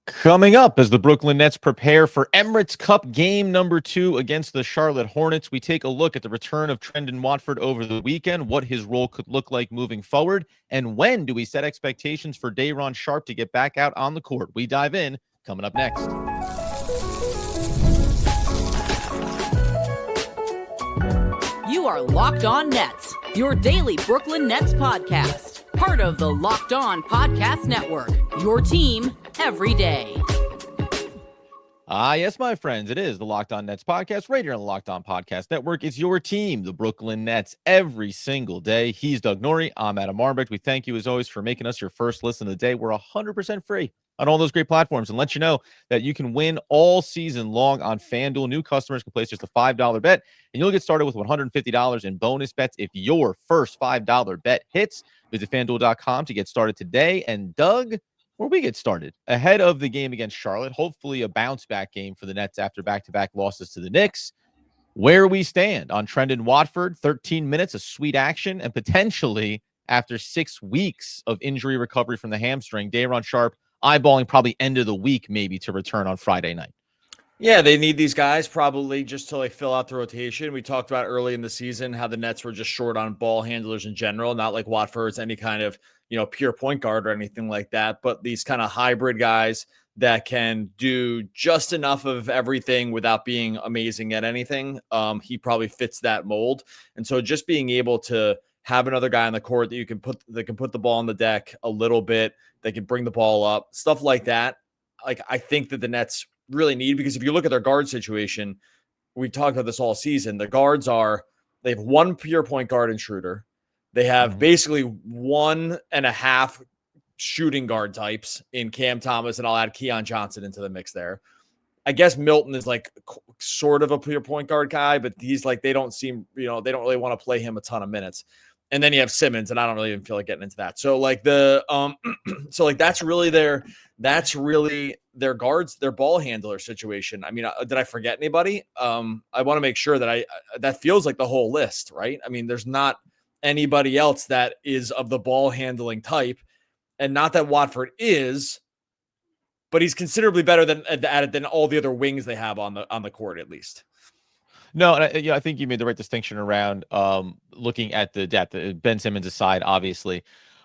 Coming up, as the Brooklyn Nets prepare for Emirates Cup game number 2 against the Charlotte Hornets, we take a look at the return of Trendon Watford over the weekend, what his role could look like moving forward, and when do we set expectations for Day'Ron Sharpe to get back out on the court. We dive in, coming up next. You are Locked On Nets, your daily Brooklyn Nets podcast. Part of the Locked On Podcast Network, your team every day. Yes, my friends, it is the Locked On Nets podcast right here on the Locked On Podcast Network. It's your team, the Brooklyn Nets, every single day. He's Doug Norrie. I'm Adam Armbrecht. We thank you, as always, for making us your first listen of the day. We're 100% free on all those great platforms, and let you know that you can win all season long on FanDuel. New customers can place just a $5 bet, and you'll get started with $150 in bonus bets if your first $5 bet hits. Visit FanDuel.com to get started today. And Doug, where we get started ahead of the game against Charlotte, hopefully a bounce-back game for the Nets after back-to-back losses to the Knicks. Where we stand on Trendon Watford, 13 minutes of sweet action, and potentially after 6 weeks of injury recovery from the hamstring, Day'Ron Sharpe eyeballing probably end of the week maybe to return on Friday night. Yeah, they need these guys probably just to fill out the rotation. We talked about early in the season how the Nets were just short on ball handlers in general, not like Watford's any kind of, pure point guard or anything like that, but these kind of hybrid guys that can do just enough of everything without being amazing at anything. He probably fits that mold. And so just being able to have another guy on the court that can put the ball on the deck a little bit, that can bring the ball up, stuff like that. I think that the Nets really need, because if you look at their guard situation, we talked about this all season. The guards they have one pure point guard and Schroeder. They have basically 1.5 shooting guard types in Cam Thomas, and I'll add Keon Johnson into the mix there. I guess Milton is sort of a pure point guard guy, but he's they don't seem, they don't really want to play him a ton of minutes. And then you have Simmons, and I don't really even feel like getting into that. So that's really their guards, their ball handler situation. I mean, did I forget anybody? I want to make sure that that feels like the whole list, right? I mean, there's not anybody else that is of the ball handling type, and not that Watford is, but he's considerably better at it than all the other wings they have on the court, at least. No, and I think you made the right distinction around looking at the depth. Ben Simmons aside, obviously.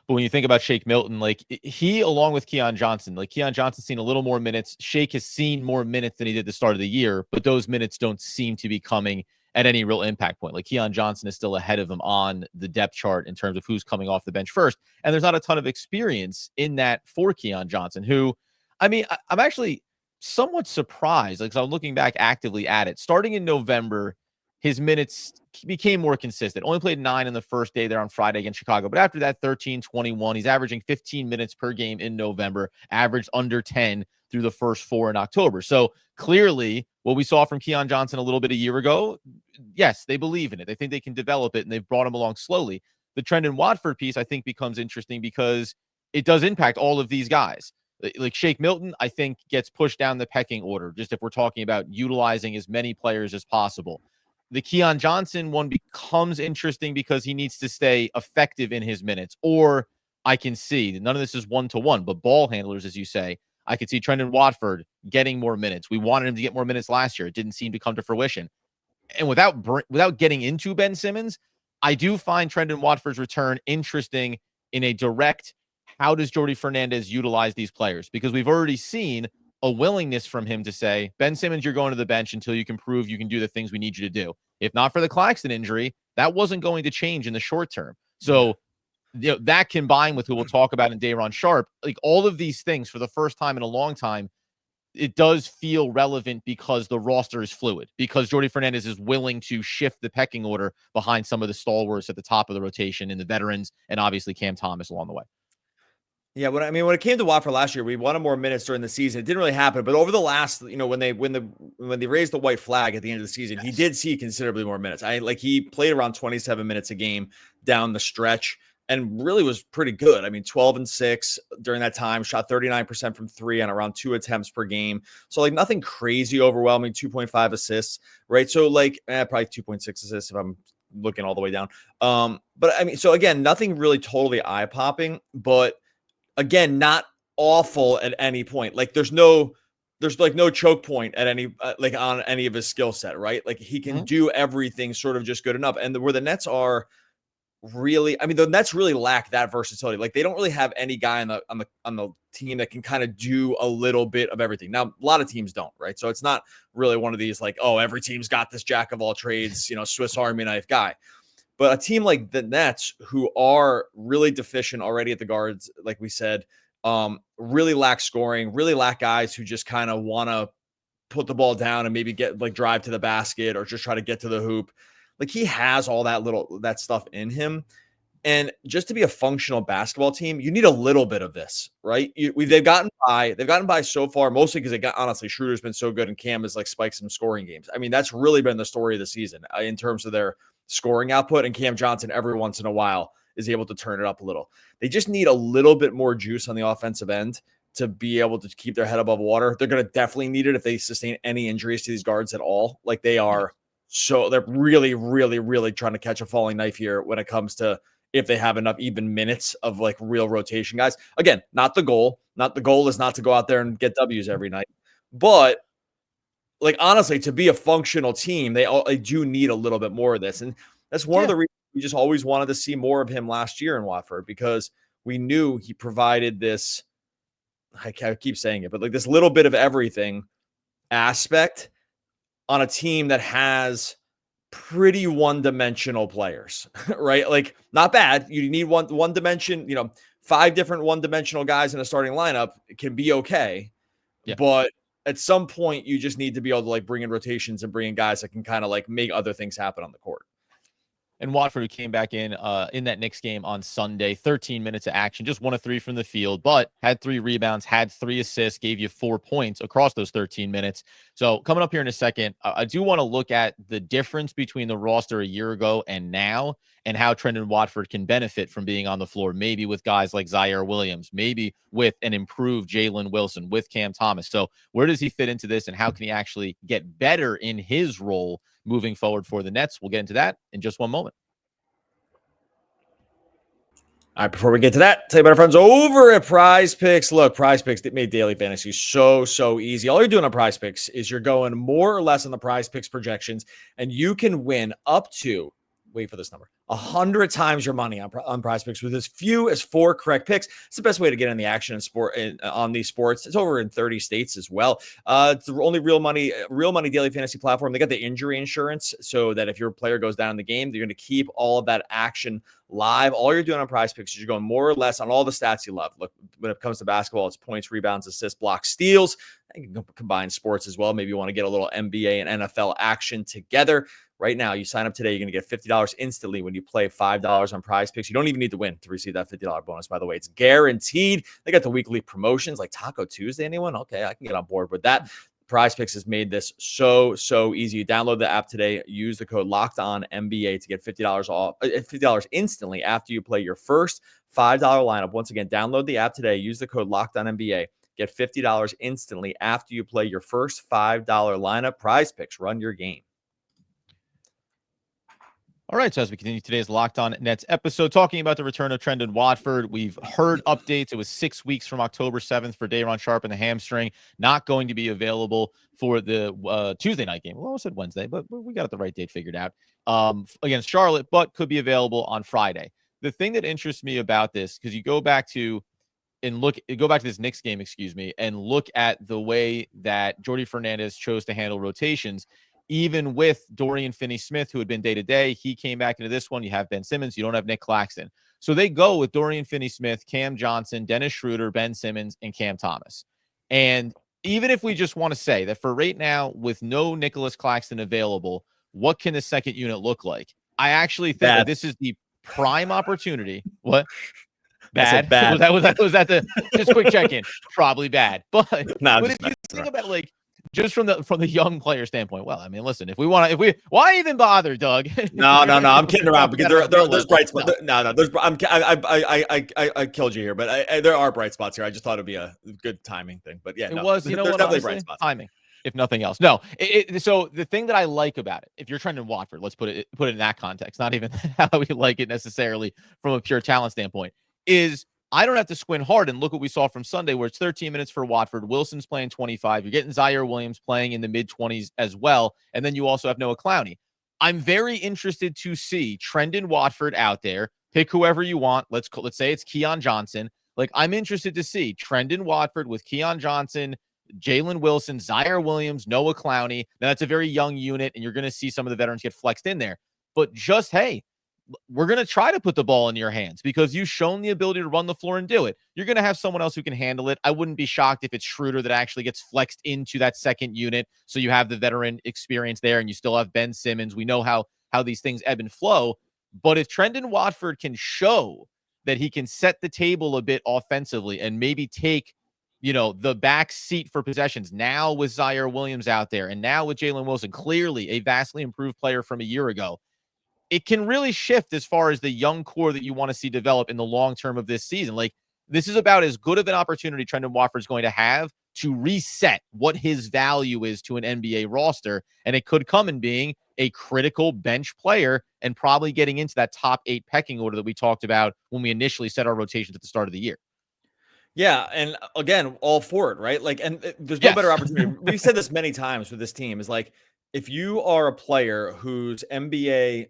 But when you think about Shake Milton, he, along with Keon Johnson, Keon Johnson's seen a little more minutes. Shake has seen more minutes than he did at the start of the year, but those minutes don't seem to be coming at any real impact point. Keon Johnson is still ahead of him on the depth chart in terms of who's coming off the bench first. And there's not a ton of experience in that for Keon Johnson, who, I'm actually somewhat surprised. So I'm looking back actively at it. Starting in November, his minutes became more consistent. Only played 9 in the first day there on Friday against Chicago. But after that, 13, 21. He's averaging 15 minutes per game in November, averaged under 10 through the first 4 in October. So clearly what we saw from Keon Johnson a little bit a year ago, yes, they believe in it. They think they can develop it, and they've brought him along slowly. The Trendon Watford piece, I think, becomes interesting because it does impact all of these guys. Shake Milton, I think, gets pushed down the pecking order, just if we're talking about utilizing as many players as possible. The Keon Johnson one becomes interesting because he needs to stay effective in his minutes. Or I can see, none of this is one-to-one, but ball handlers, as you say, I could see Trendon Watford getting more minutes. We wanted him to get more minutes last year. It didn't seem to come to fruition. And without getting into Ben Simmons, I do find Trendon Watford's return interesting in a direct, how does Jordi Fernandez utilize these players? Because we've already seen a willingness from him to say, Ben Simmons, you're going to the bench until you can prove you can do the things we need you to do. If not for the Claxton injury, that wasn't going to change in the short term. So that combined with who we'll talk about in Day'Ron Sharpe, all of these things for the first time in a long time, it does feel relevant because the roster is fluid, because Jordi Fernandez is willing to shift the pecking order behind some of the stalwarts at the top of the rotation and the veterans, and obviously Cam Thomas along the way. Yeah, when it came to Watford last year, we wanted more minutes during the season. It didn't really happen, but over the last, when they raised the white flag at the end of the season, yes, he did see considerably more minutes. He played around 27 minutes a game down the stretch and really was pretty good. 12 and 6 during that time, shot 39% from 3 on around 2 attempts per game. So nothing crazy overwhelming, 2.5 assists, right? So probably 2.6 assists if I'm looking all the way down. So again, nothing really totally eye popping, but again, not awful at any point. Like there's no choke point at any like on any of his skill set, right? Like he can do everything sort of just good enough. And where the Nets are really, I mean, the Nets really lack that versatility. Like they don't really have any guy on the team that can kind of do a little bit of everything. Now, a lot of teams don't, right? So it's not really one of these like, oh, every team's got this jack of all trades, Swiss Army knife guy. But a team like the Nets, who are really deficient already at the guards, like we said, really lack scoring, really lack guys who just kind of want to put the ball down and maybe get like drive to the basket or just try to get to the hoop. Like he has all that stuff in him. And just to be a functional basketball team, you need a little bit of this, right? They've gotten by so far, mostly because honestly, Schroeder's been so good and Cam has like spiked some scoring games. I mean, that's really been the story of the season in terms of their scoring output. And Cam Johnson, every once in a while, is able to turn it up a little. They just need a little bit more juice on the offensive end to be able to keep their head above water. They're going to definitely need it if they sustain any injuries to these guards at all. Like they are. So they're really, really, really trying to catch a falling knife here when it comes to if they have enough even minutes of like real rotation guys. Again, not the goal. Not the goal is not to go out there and get W's every night. But like honestly, to be a functional team, they do need a little bit more of this. And that's one of the reasons we just always wanted to see more of him last year in Watford, because we knew he provided this, I keep saying it, but like this little bit of everything aspect on a team that has pretty one-dimensional players, right? Like not bad. You need one dimension, 5 different one-dimensional guys in a starting lineup. It can be okay. Yeah. But at some point you just need to be able to like bring in rotations and bring in guys that can kind of like make other things happen on the court. And Watford, who came back in that Knicks game on Sunday, 13 minutes of action, just 1 of 3 from the field, but had 3 rebounds, had 3 assists, gave you 4 points across those 13 minutes. So coming up here in a second, I do want to look at the difference between the roster a year ago and now, and how Trendon Watford can benefit from being on the floor, maybe with guys like Zaire Williams, maybe with an improved Jalen Wilson, with Cam Thomas. So where does he fit into this, and how can he actually get better in his role moving forward for the Nets? We'll get into that in just one moment. All right, before we get to that, tell you about our friends over at PrizePicks. Look, PrizePicks made daily fantasy so easy. All you're doing on PrizePicks is you're going more or less on the PrizePicks projections, and you can win up to, wait for this number, 100 times your money on PrizePicks with as few as 4 correct picks. It's the best way to get in the action on these sports. It's over in 30 states as well. It's the only real money daily fantasy platform. They got the injury insurance, so that if your player goes down in the game, they're going to keep all of that action live. All you're doing on PrizePicks is you're going more or less on all the stats you love. Look, when it comes to basketball, it's points, rebounds, assists, blocks, steals. You can combine sports as well. Maybe you want to get a little NBA and NFL action together. Right now, you sign up today, you're going to get $50 instantly when you play $5 on PrizePicks. You don't even need to win to receive that $50 bonus, by the way. It's guaranteed. They got the weekly promotions like Taco Tuesday. Anyone? Okay, I can get on board with that. PrizePicks has made this so easy. You download the app today, use the code LOCKEDONNBA to get $50 off, $50 instantly after you play your first $5 lineup. Once again, download the app today, use the code LOCKEDONNBA, get $50 instantly after you play your first $5 lineup. PrizePicks, run your game. All right, so as we continue today's Locked On Nets episode, talking about the return of Trendon Watford, we've heard updates. It was 6 weeks from October 7th for Day'Ron Sharpe and the hamstring, not going to be available for the Tuesday night game. Well, I said Wednesday, but we got the right date figured out against Charlotte, but could be available on Friday. The thing that interests me about this, because you go back to this Knicks game, and look at the way that Jordi Fernandez chose to handle rotations. Even with Dorian Finney-Smith, who had been day-to-day, he came back into this one. You have Ben Simmons. You don't have Nic Claxton. So they go with Dorian Finney-Smith, Cam Johnson, Dennis Schroeder, Ben Simmons, and Cam Thomas. And even if we just want to say that for right now, with no Nicholas Claxton available, what can the second unit look like? I actually think that this is the prime opportunity. What? Bad? Bad. Was that the just quick check-in? Probably bad. But if you think about just from the young player standpoint, well, I mean, listen, why even bother, Doug? No, I'm kidding around because there's bright spots. I killed you here, but there are bright spots here. I just thought it'd be a good timing thing, but yeah, it was. You know what? Definitely bright spots. Timing, if nothing else. No. So the thing that I like about it, if you're Trendon Watford, let's put it in that context, not even how we like it necessarily from a pure talent standpoint, is I don't have to squint hard and look what we saw from Sunday, where it's 13 minutes for Watford. Wilson's playing 25. You're getting Zaire Williams playing in the mid-20s as well. And then you also have Noah Clowney. I'm very interested to see Trendon Watford out there. Pick whoever you want. Let's say it's Keon Johnson. Like, I'm interested to see Trendon Watford with Keon Johnson, Jalen Wilson, Zaire Williams, Noah Clowney. Now, that's a very young unit, and you're going to see some of the veterans get flexed in there. But just, hey, we're going to try to put the ball in your hands because you've shown the ability to run the floor and do it. You're going to have someone else who can handle it. I wouldn't be shocked if it's Schroeder that actually gets flexed into that second unit. So you have the veteran experience there and you still have Ben Simmons. We know how these things ebb and flow. But if Trendon Watford can show that he can set the table a bit offensively and maybe take, the back seat for possessions now with Zaire Williams out there and now with Jalen Wilson, clearly a vastly improved player from a year ago, it can really shift as far as the young core that you want to see develop in the long term of this season. Like, this is about as good of an opportunity Trendon Watford's going to have to reset what his value is to an NBA roster. And it could come in being a critical bench player and probably getting into that top 8 pecking order that we talked about when we initially set our rotations at the start of the year. Yeah, and again, all for it, right? Like, and there's no better opportunity. We've said this many times with this team is like, if you are a player whose NBA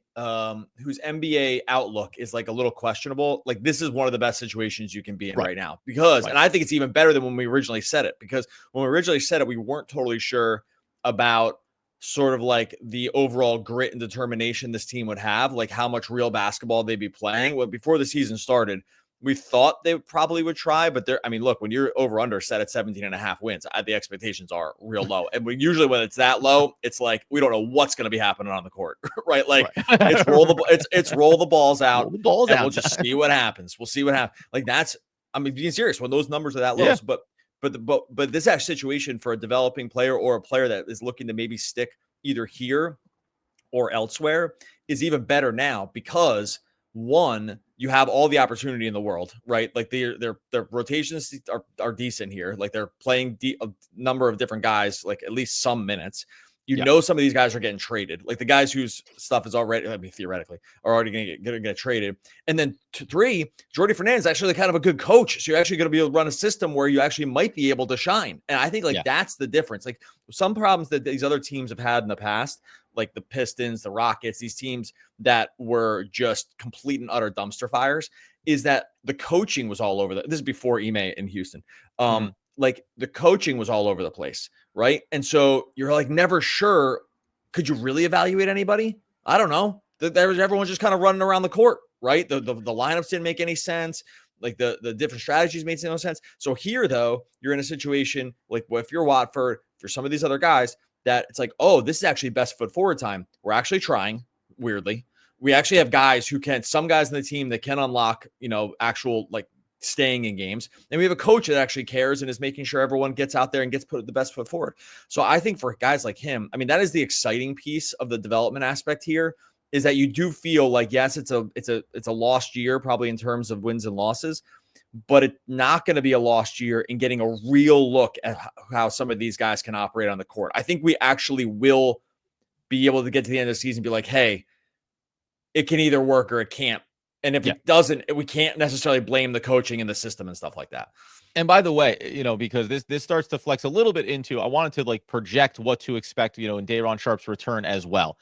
outlook is like a little questionable, like this is one of the best situations you can be in right now. Because, and I think it's even better than when we originally said it, because when we originally said it, we weren't totally sure about sort of like the overall grit and determination this team would have, like how much real basketball they'd be playing. Well, before the season started, we thought they probably would try, but look, when you're over under set at 17.5 wins, the expectations are real low. And usually when it's that low, it's like, we don't know what's going to be happening on the court, right? Like it's roll the balls out, and we'll just see what happens. We'll see what happens. Like being serious when those numbers are that low. Yeah. But this actual situation for a developing player or a player that is looking to maybe stick either here or elsewhere is even better now because one, you have all the opportunity in the world, right? Like their rotations are decent here. Like they're playing a number of different guys, like at least some minutes. Some of these guys are getting traded. Like the guys whose stuff is already, theoretically, are already going to get traded. And then 3, Jordi Fernandez is actually kind of a good coach. So you're actually going to be able to run a system where you actually might be able to shine. And I think that's the difference. Like some problems that these other teams have had in the past, like the Pistons, the Rockets, these teams that were just complete and utter dumpster fires, is that the coaching was all over. This is before Ime in Houston. Like the coaching was all over the place, right? And so you're like never sure. Could you really evaluate anybody? I don't know. Everyone's just kind of running around the court, right? The lineups didn't make any sense. Like the different strategies made no sense. So here, though, you're in a situation like if you're Watford, if you're some of these other guys, that it's like, oh, this is actually best foot forward time. We're actually trying, weirdly. We actually have guys some guys in the team that can unlock, actual like staying in games. And we have a coach that actually cares and is making sure everyone gets out there and gets put the best foot forward. So I think for guys like him, that is the exciting piece of the development aspect here, is that you do feel like, yes, it's a lost year, probably in terms of wins and losses, but it's not going to be a lost year in getting a real look at how some of these guys can operate on the court. I think we actually will be able to get to the end of the season and be like, hey, it can either work or it can't. And if it doesn't, we can't necessarily blame the coaching and the system and stuff like that. And by the way, because this starts to flex a little bit into, I wanted to like project what to expect, in Day'Ron Sharpe's return as well.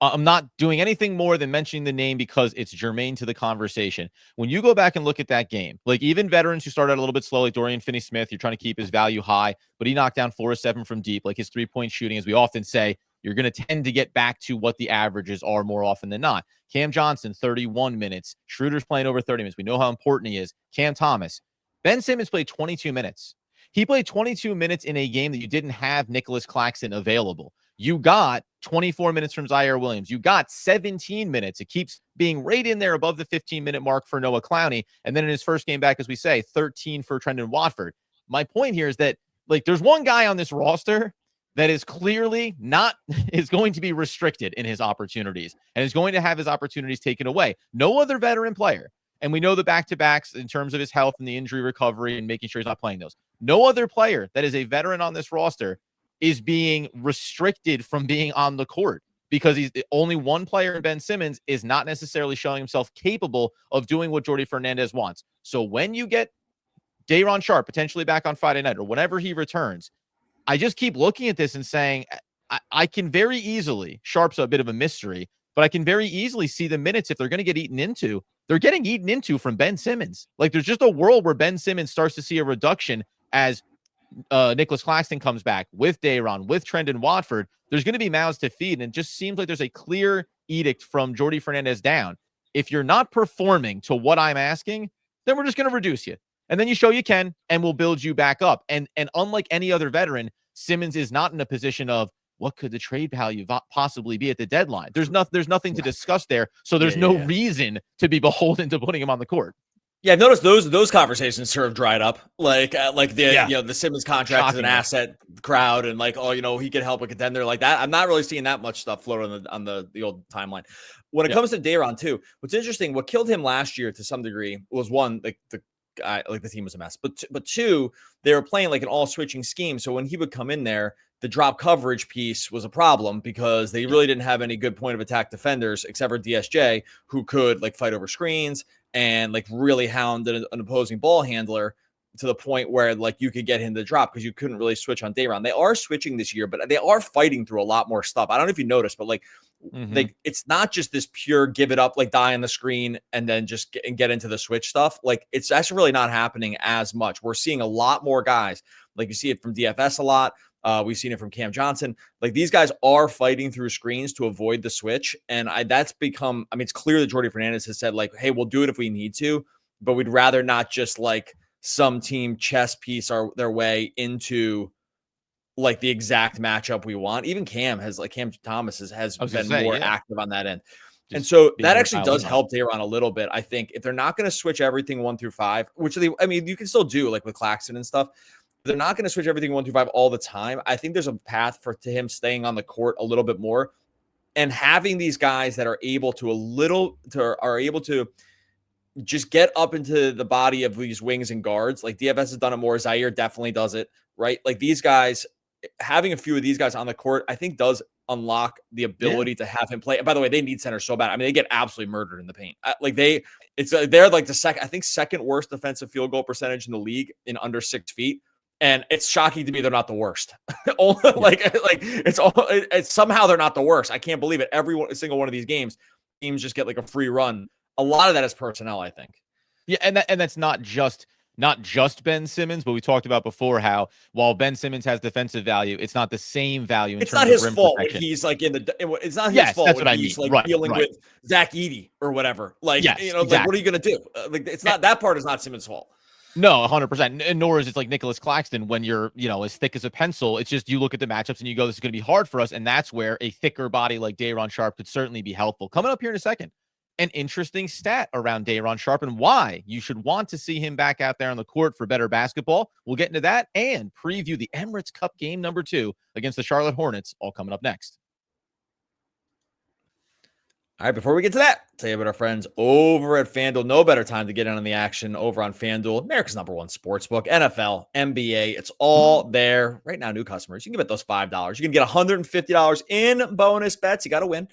I'm not doing anything more than mentioning the name because it's germane to the conversation. When you go back and look at that game, like even veterans who started out a little bit slow, like Dorian Finney-Smith, you're trying to keep his value high, but he knocked down 4 of 7 from deep. Like his 3-point shooting, as we often say, you're going to tend to get back to what the averages are more often than not. Cam Johnson, 31 minutes. Schroeder's playing over 30 minutes. We know how important he is. Cam Thomas. Ben Simmons played 22 minutes. He played 22 minutes in a game that you didn't have Nic Claxton available. You got 24 minutes from Zaire Williams. You got 17 minutes. It keeps being right in there above the 15-minute mark for Noah Clowney. And then in his first game back, as we say, 13 for Trendon Watford. My point here is that, like, there's one guy on this roster that is clearly is going to be restricted in his opportunities and is going to have his opportunities taken away. No other veteran player. And we know the back-to-backs in terms of his health and the injury recovery and making sure he's not playing those. No other player that is a veteran on this roster is being restricted from being on the court because he's only one player in Ben Simmons is not necessarily showing himself capable of doing what Jordi Fernandez wants. So when you get Day'Ron Sharpe potentially back on Friday night or whenever he returns, I just keep looking at this and saying, I can very easily, Sharpe's a bit of a mystery, but I can very easily see the minutes if they're going to get eaten into. They're getting eaten into from Ben Simmons. Like there's just a world where Ben Simmons starts to see a reduction as Nic Claxton comes back with Day'Ron, with Trendon Watford. There's going to be mouths to feed, and it just seems like there's a clear edict from Jordi Fernandez down. If you're not performing to what I'm asking, then we're just going to reduce you. And then you show you can, and we'll build you back up. And unlike any other veteran, Simmons is not in a position of what could the trade value possibly be at the deadline. There's nothing to discuss there, so there's no reason to be beholden to putting him on the court. Yeah, I've noticed those conversations sort of dried up. Like the Simmons contract Shocking, is an asset crowd, and like, oh, he could help a contender like that. I'm not really seeing that much stuff float on the old timeline. When it comes to Day'Ron too, what's interesting, what killed him last year to some degree was one, the team was a mess, but two, they were playing like an all switching scheme. So when he would come in there, the drop coverage piece was a problem because they really didn't have any good point of attack defenders except for DSJ, who could like fight over screens and like really hound an opposing ball handler to the point where like you could get him to drop because you couldn't really switch on Day'Ron. They are switching this year, but they are fighting through a lot more stuff. I don't know if you noticed, but like it's not just this pure give it up, like die on the screen and then just get into the switch stuff. Like it's actually really not happening as much. We're seeing a lot more guys. Like you see it from DFS a lot. We've seen it from Cam Johnson. Like these guys are fighting through screens to avoid the switch. And that's become, it's clear that Jordi Fernandez has said like, hey, we'll do it if we need to, but we'd rather not just like some team chess piece their way into like the exact matchup we want. Even Cam Thomas has been more active on that end. And so that actually does help Day'Ron a little bit. I think if they're not going to switch everything 1 through 5, which you can still do like with Claxton and stuff, they're not going to switch everything 1 through 5 all the time. I think there's a path to him staying on the court a little bit more and having these guys that are able to just get up into the body of these wings and guards. Like DFS has done it more. Zaire definitely does it, right? Like these guys, having a few of these guys on the court, I think does unlock the ability to have him play. And by the way, they need center so bad. They get absolutely murdered in the paint. They're like the second worst defensive field goal percentage in the league in under 6 feet. And it's shocking to me they're not the worst. It's somehow they're not the worst. I can't believe it. Every single one of these games, teams just get like a free run. A lot of that is personnel, I think. Yeah, and that's not just Ben Simmons, but we talked about before how while Ben Simmons has defensive value, it's not the same value in terms of rim protection. It's not his fault when he's like it's not his fault when he's dealing with Zach Edey or whatever. Like, exactly. Like what are you going to do? It's not, that part is not Simmons' fault. No, 100%. And nor is it like Nic Claxton when you're, as thick as a pencil. It's just you look at the matchups and you go, this is going to be hard for us. And that's where a thicker body like Day'Ron Sharpe could certainly be helpful. Coming up here in a second, an interesting stat around Day'Ron Sharpe and why you should want to see him back out there on the court for better basketball. We'll get into that and preview the Emirates Cup game number 2 against the Charlotte Hornets, all coming up next. All right, before we get to that, tell you about our friends over at FanDuel. No better time to get in on the action over on FanDuel, America's #1 sportsbook, NFL, NBA. It's all there. Right now, new customers, you can bet those $5. You can get $150 in bonus bets. You got to win.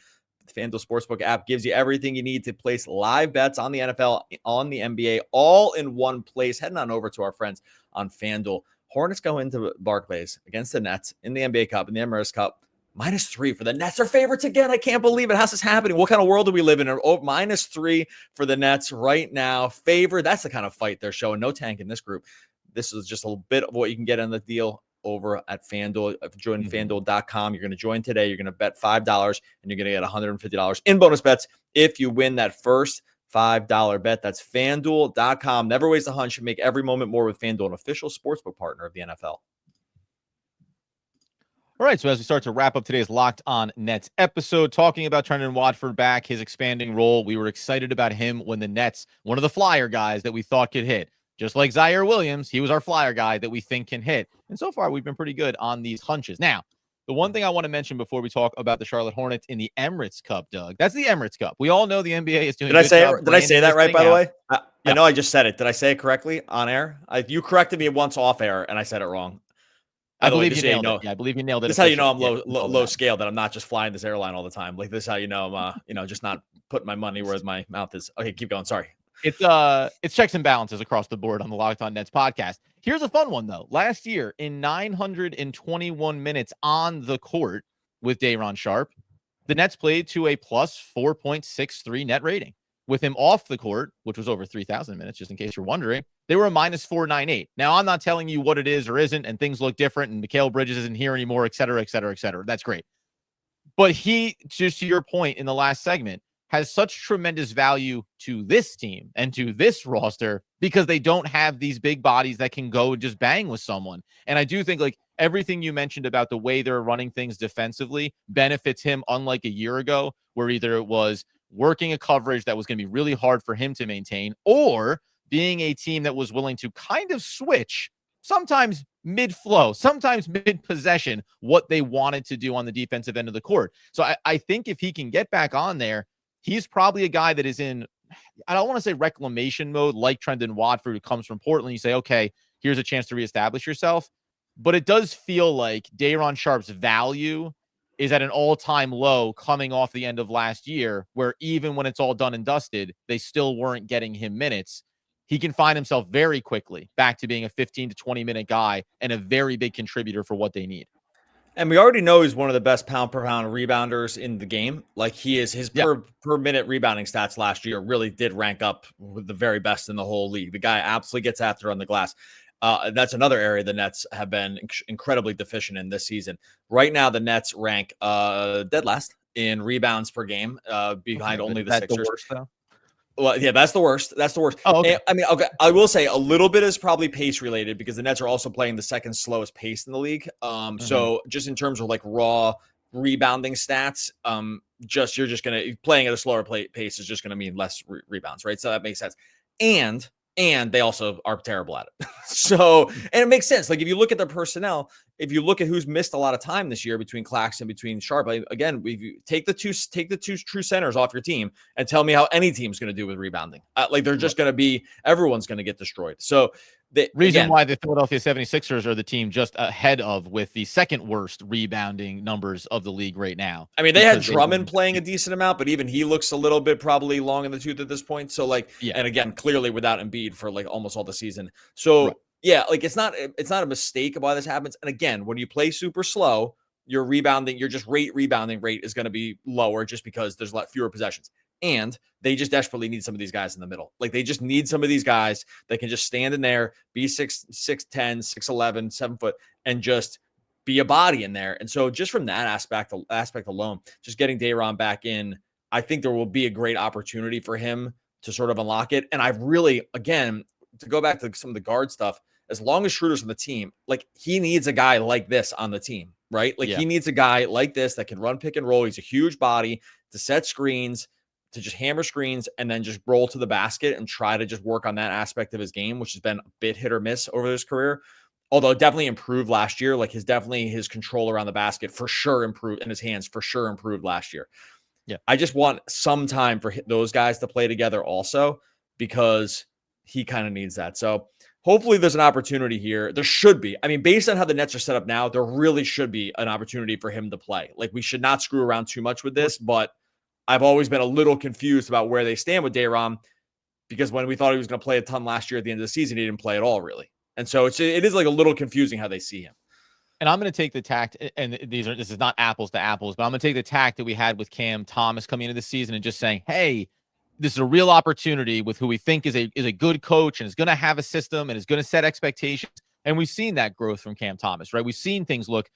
The FanDuel Sportsbook app gives you everything you need to place live bets on the NFL, on the NBA, all in one place. Heading on over to our friends on FanDuel. Hornets go into Barclays against the Nets in the NBA Cup, in the Emirates Cup. -3 for the Nets are favorites again. I can't believe it. How's this happening? What kind of world do we live in? -3 for the Nets right now. Favored. That's the kind of fight they're showing. No tank in this group. This is just a little bit of what you can get on the deal over at FanDuel. If you join FanDuel.com, you're going to join today. You're going to bet $5 and you're going to get $150 in bonus bets if you win that first $5 bet. That's FanDuel.com. Never waste a hunch. Make every moment more with FanDuel, an official sportsbook partner of the NFL. All right, so as we start to wrap up today's Locked On Nets episode, talking about Trendon Watford back, his expanding role, we were excited about him when the Nets, one of the flyer guys that we thought could hit. Just like Zaire Williams, he was our flyer guy that we think can hit. And so far, we've been pretty good on these hunches. Now, the one thing I want to mention before we talk about the Charlotte Hornets in the Emirates Cup, Doug, that's the Emirates Cup. We all know the NBA is doing Did I say that right, by the way? I know I just said it. Did I say it correctly on air? You corrected me once off air, and I said it wrong. I believe you nailed it. Yeah, I believe you nailed it. This is how you know I'm low scale, that I'm not just flying this airline all the time. Like this is how you know I'm just not putting my money where my mouth is. Okay, keep going. Sorry. It's checks and balances across the board on the Locked On Nets podcast. Here's a fun one though. Last year, in 921 minutes on the court with Day'Ron Sharpe, the Nets played to a plus 4.63 net rating. With him off the court, which was over 3,000 minutes, just in case you're wondering, they were a minus 498. Now, I'm not telling you what it is or isn't, and things look different, and Mikal Bridges isn't here anymore, et cetera, et cetera, et cetera. That's great. But he, just to your point in the last segment, has such tremendous value to this team and to this roster because they don't have these big bodies that can go and just bang with someone. And I do think like everything you mentioned about the way they're running things defensively benefits him, unlike a year ago, where either it was working a coverage that was going to be really hard for him to maintain, or being a team that was willing to kind of switch sometimes mid-flow, sometimes mid-possession, what they wanted to do on the defensive end of the court. So I think if he can get back on there, he's probably a guy that is in, I don't want to say reclamation mode like Trendon Watford, who comes from Portland. You say, okay, here's a chance to reestablish yourself. But it does feel like Day'Ron Sharpe's value is at an all-time low coming off the end of last year, where even when it's all done and dusted, they still weren't getting him minutes. He can find himself very quickly back to being a 15 to 20-minute guy and a very big contributor for what they need. And we already know he's one of the best pound per pound rebounders in the game. Like he is, his per minute rebounding stats last year really did rank up with the very best in the whole league. The guy absolutely gets after on the glass. That's another area the Nets have been incredibly deficient in this season. Right now, the Nets rank dead last in rebounds per game, behind only the Sixers. The worst, though? Well, yeah, that's the worst. That's the worst. Oh, okay. I mean, okay, I will say a little bit is probably pace related because the Nets are also playing the second slowest pace in the league. So just in terms of like raw rebounding stats, you're just gonna playing at a slower pace is just gonna mean less rebounds, right? So that makes sense. And they also are terrible at it. So, and it makes sense. Like if you look at their personnel, if you look at who's missed a lot of time this year between Claxton, between Sharpe, again, if you take the two true centers off your team and tell me how any team's going to do with rebounding. Like they're just going to be, everyone's going to get destroyed. So the reason why the Philadelphia 76ers are the team just ahead of with the second worst rebounding numbers of the league right now. I mean, they had Drummond playing a decent amount, but even he looks a little bit probably long in the tooth at this point. So like, and again, clearly without Embiid for like almost all the season. So yeah, like it's not a mistake why this happens. And again, when you play super slow, your rebounding rate is going to be lower just because there's a lot fewer possessions. And they just desperately need some of these guys in the middle. Like they just need some of these guys that can just stand in there, be 6'10", 6'11", 7 foot, and just be a body in there. And so just from that aspect alone, just getting Day'Ron back in, I think there will be a great opportunity for him to sort of unlock it. And I've really, again, to go back to some of the guard stuff, as long as Schroeder's on the team, like he needs a guy like this on the team, right? Like he needs a guy like this that can run pick and roll. He's a huge body to set screens, to just hammer screens and then just roll to the basket and try to just work on that aspect of his game, which has been a bit hit or miss over his career. Although it definitely improved last year. Like his control around the basket for sure improved, and his hands for sure improved last year. Yeah. I just want some time for those guys to play together also, because he kind of needs that. So hopefully there's an opportunity here. There should be. I mean, based on how the Nets are set up now, there really should be an opportunity for him to play. Like we should not screw around too much with this, but I've always been a little confused about where they stand with Day'Ron, because when we thought he was going to play a ton last year at the end of the season, he didn't play at all, really. And so it is like a little confusing how they see him. And I'm going to take the tact, and this is not apples to apples, but I'm going to take the tact that we had with Cam Thomas coming into the season and just saying, hey, this is a real opportunity with who we think is a good coach and is going to have a system and is going to set expectations. And we've seen that growth from Cam Thomas, right? We've seen things look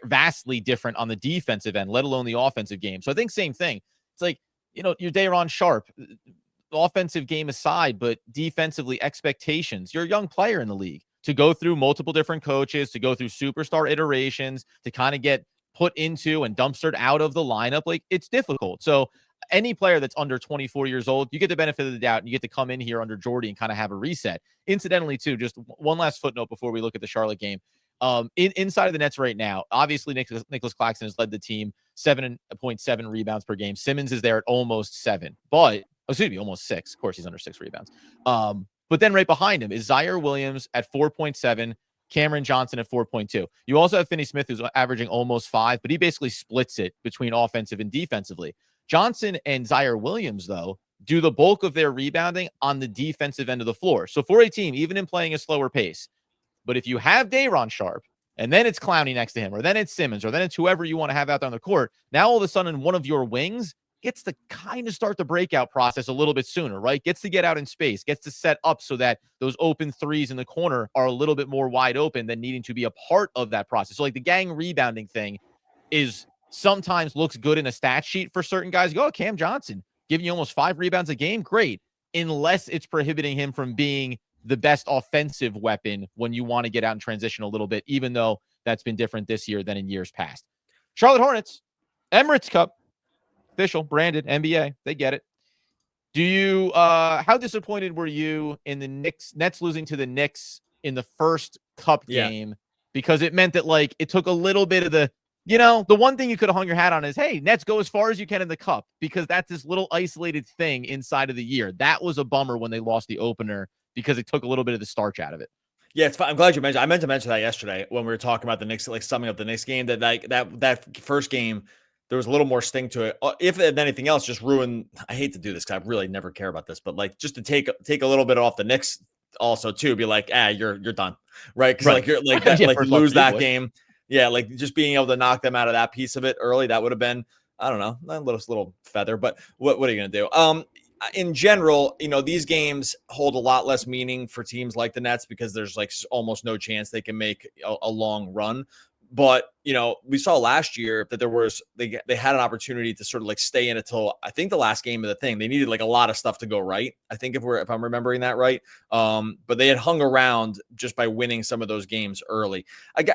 vastly different on the defensive end, let alone the offensive game. So I think same thing. It's like, your Day'Ron Sharpe, offensive game aside, but defensively expectations. You're a young player in the league to go through multiple different coaches, to go through superstar iterations, to kind of get put into and dumpstered out of the lineup. Like it's difficult. So any player that's under 24 years old, you get the benefit of the doubt and you get to come in here under Jordy and kind of have a reset. Incidentally, too, just one last footnote before we look at the Charlotte game. Inside of the Nets right now, obviously Nic Claxton has led the team 7.7 rebounds per game. Simmons is there at almost 7, but almost 6. Of course, he's under 6 rebounds. But then right behind him is Zaire Williams at 4.7, Cameron Johnson at 4.2. You also have FINNEY-SMITH, who's averaging almost 5, but he basically splits it between offensive and defensively. Johnson and Zaire Williams, though, do the bulk of their rebounding on the defensive end of the floor. So for a team, even in playing a slower pace, but if you have Day'Ron Sharpe, and then it's Clowney next to him, or then it's Simmons, or then it's whoever you want to have out there on the court, now all of a sudden one of your wings gets to kind of start the breakout process a little bit sooner, right? Gets to get out in space, gets to set up so that those open threes in the corner are a little bit more wide open than needing to be a part of that process. So like the gang rebounding thing is sometimes looks good in a stat sheet for certain guys. Go, oh, Cam Johnson giving you almost 5 rebounds a game. Great. Unless it's prohibiting him from being the best offensive weapon when you want to get out and transition a little bit, even though that's been different this year than in years past. Charlotte Hornets, Emirates Cup, official, branded, NBA. They get it. Do you, how disappointed were you in the Nets losing to the Knicks in the first Cup game? Because it meant that, like, it took a little bit of the, the one thing you could have hung your hat on is, hey, Nets, go as far as you can in the Cup, because that's this little isolated thing inside of the year. That was a bummer when they lost the opener because it took a little bit of the starch out of it. Yeah, it's fine. I'm glad you mentioned. I meant to mention that yesterday when we were talking about the Knicks, like summing up the Knicks game. That first game, there was a little more sting to it. If anything else, just ruin. I hate to do this because I really never care about this, but like just to take a little bit off the Knicks, also too, be like, you're done, right? Because like you're like that, like you lose that game. Yeah, like just being able to knock them out of that piece of it early, that would have been, I don't know, a little feather. But what are you gonna do? In general, these games hold a lot less meaning for teams like the Nets because there's like almost no chance they can make a long run. But, we saw last year that they had an opportunity to sort of like stay in it till I think the last game of the thing. They needed like a lot of stuff to go right. I think if I'm remembering that right. But they had hung around just by winning some of those games early.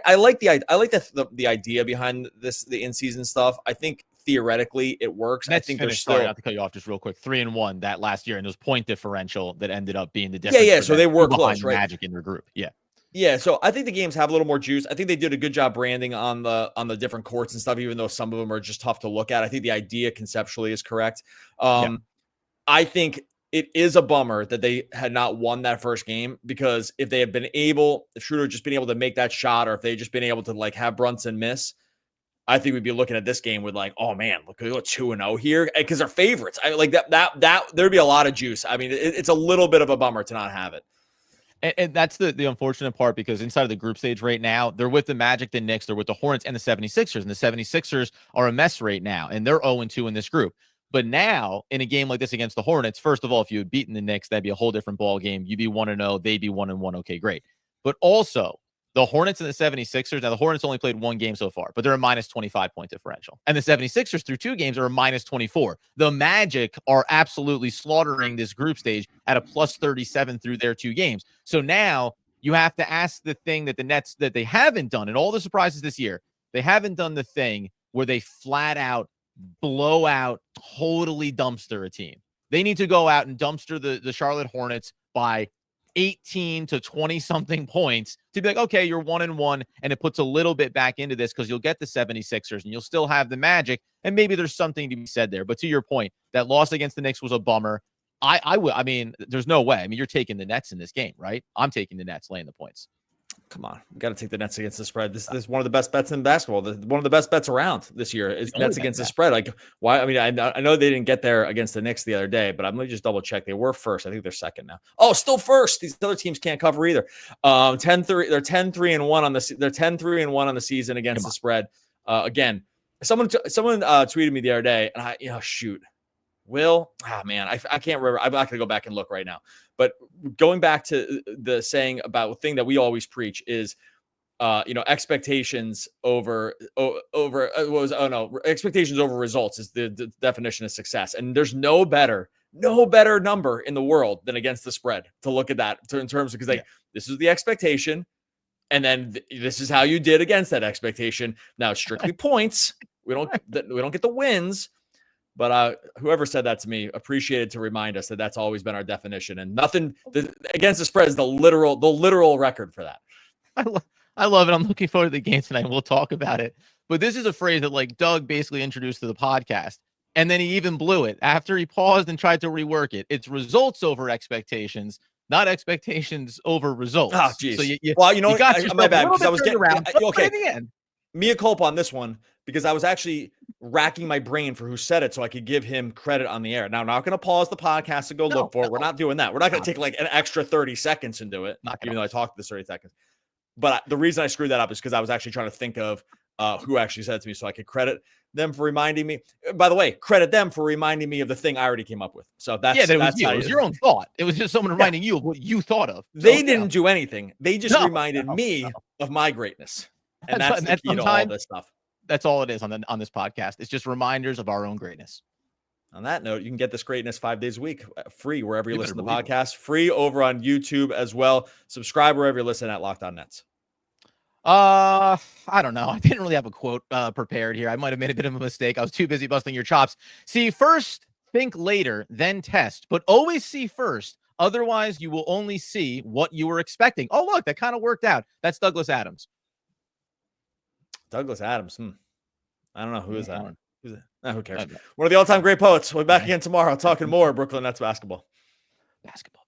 I like the idea behind the in-season stuff. I think theoretically it works. Nets I think finished, they're still, sorry, not to cut you off just real quick, 3-1 that last year, and those point differential that ended up being the difference. Yeah. So they were close, right? Magic in their group. Yeah. Yeah, so I think the games have a little more juice. I think they did a good job branding on the different courts and stuff, even though some of them are just tough to look at. I think the idea conceptually is correct. I think it is a bummer that they had not won that first game, because if Schroeder had just been able to make that shot, or if they had just been able to like have Brunson miss, I think we'd be looking at this game with like, oh man, look, we go 2-0 here because they're favorites. I like that there'd be a lot of juice. I mean, it's a little bit of a bummer to not have it. And that's the unfortunate part, because inside of the group stage right now, they're with the Magic, the Knicks, they're with the Hornets and the 76ers. And the 76ers are a mess right now, and they're 0-2 in this group. But now, in a game like this against the Hornets, first of all, if you had beaten the Knicks, that'd be a whole different ball game. You'd be 1-0, they'd be 1-1. Okay, great. But also, the Hornets and the 76ers, now the Hornets only played one game so far, but they're a minus 25 point differential. And the 76ers through 2 games are a minus 24. The Magic are absolutely slaughtering this group stage at a plus 37 through their 2 games. So now you have to ask the thing that the Nets, that they haven't done in all the surprises this year. They haven't done the thing where they flat out blow out, totally dumpster a team. They need to go out and dumpster the Charlotte Hornets by 18 to 20 something points to be like, okay, you're 1-1, and it puts a little bit back into this because you'll get the 76ers and you'll still have the Magic, and maybe there's something to be said there. But to your point, that loss against the Knicks was a bummer. I mean, there's no way. I mean, you're taking the Nets in this game, right? I'm taking the Nets laying the points. Come on, we got to take the Nets against the spread. This is one of the best bets in basketball. One of the best bets around this year is Nets against the spread. Like, why? I mean, I know they didn't get there against the Knicks the other day, but I'm going to just double check. They were first. I think they're second now. Oh, still first. These other teams can't cover either. 10-3. They're 10-3-1 on the. They're 10-3-1 on the season against the spread. Again, someone tweeted me the other day, and shoot. Man, I can't remember. I'm not going to go back and look right now. But going back to the saying about the thing that we always preach is, expectations over expectations over results is the definition of success. And there's no better number in the world than against the spread to look at that in terms of, because this is the expectation. And then this is how you did against that expectation. Now it's strictly points. We don't get the wins. But whoever said that to me, appreciated to remind us that that's always been our definition, and nothing against the spread is the literal record for that. I love it. I'm looking forward to the game tonight. We'll talk about it. But this is a phrase that like Doug basically introduced to the podcast, and then he even blew it after he paused and tried to rework it. It's results over expectations, not expectations over results. Oh, geez. So you got my bad, because I was getting around. Okay, the end. Mea culpa on this one, because I was actually racking my brain for who said it so I could give him credit on the air. Now, I'm not going to pause the podcast and go look for it. We're not doing that. We're not going to take like an extra 30 seconds and do it, even though I talked this 30 seconds. But the reason I screwed that up is because I was actually trying to think of who actually said it to me so I could credit them for reminding me. By the way, credit them for reminding me of the thing I already came up with. So that's it was your own thought. It was just someone reminding you of what you thought of. They didn't do anything. They just reminded me of my greatness. And that's the key to all this stuff. That's all it is on this podcast. It's just reminders of our own greatness. On that note, you can get this greatness 5 days a week, free wherever you listen to the podcast, free over on YouTube as well. Subscribe wherever you listen at Locked On Nets. I don't know. I didn't really have a quote prepared here. I might have made a bit of a mistake. I was too busy busting your chops. See first, think later, then test, but always see first. Otherwise, you will only see what you were expecting. Oh, look, that kind of worked out. That's Douglas Adams. Douglas Adams. I don't know. Who is that? Who's that? Who cares? Okay. One of the all-time great poets. We'll be back again tomorrow talking more Brooklyn Nets basketball. Basketball.